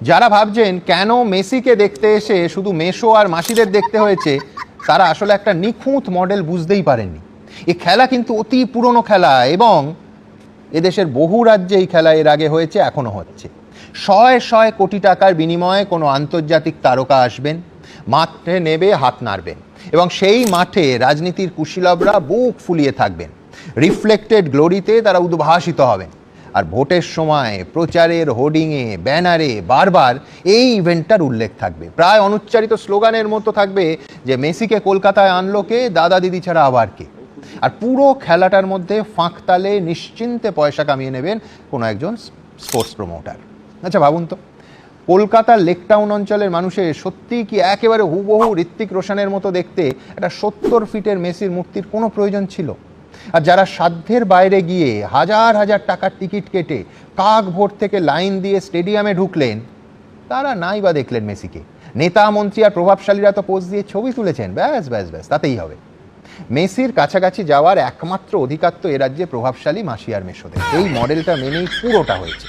যারা ভাবছেন কেন মেসিকে দেখতে এসে শুধু মেসো আর মাসিদের দেখতে হয়েছে, তারা আসলে একটা নিখুঁত মডেল বুঝতেই পারেননি। এই খেলা কিন্তু অতি পুরনো খেলা এবং এদেশের বহু রাজ্যে এই খেলা এর আগে হয়েছে, এখনো হচ্ছে। শয়ে শয়ে কোটি টাকার বিনিময়ে কোনো আন্তর্জাতিক তারকা আসবেন, মাঠে নেবে, হাত নাড়বেন এবং সেই মাঠে রাজনীতির কুশীলবরা বুক ফুলিয়ে থাকবেন। রিফ্লেক্টেড গ্লোরিতে তারা উদ্ভাসিত হবেন। আর ভোটের সময় প্রচারের হোর্ডিংয়ে, ব্যানারে বারবার এই ইভেন্টটার উল্লেখ থাকবে। প্রায় অনুচ্চারিত স্লোগানের মতো থাকবে যে মেসিকে কলকাতায় আনলো কে, দাদা দিদি ছাড়া আবার কে। আর পুরো খেলাটার মধ্যে ফাঁকতালে নিশ্চিন্তে পয়সা কামিয়ে নেবেন কোনো একজন স্পোর্টস প্রমোটার। আচ্ছা ভাবুন তো, কলকাতার লেকটাউন অঞ্চলের মানুষের সত্যিই কি একেবারে হুবহু ঋত্বিক রোশনের মতো দেখতে একটা 70 ফিটের মেসির মূর্তির কোনো প্রয়োজন ছিল? আর যারা সাধ্যের বাইরে গিয়ে হাজার হাজার টাকার টিকিট কেটে কাক ভোর থেকে লাইন দিয়ে স্টেডিয়ামে ঢুকলেন, তারা নাই বা দেখলেন মেসিকে। নেতা মন্ত্রী আর প্রভাবশালীরা তো পোজ দিয়ে ছবি তুলেছেন, ব্যাস ব্যাস ব্যাস, তাতেই হবে। মেসির কাছাকাছি যাওয়ার একমাত্র অধিকার তো এ রাজ্যে প্রভাবশালী মাসি আর মেসোদের। এই মডেলটা মেনেই পুরোটা হয়েছে।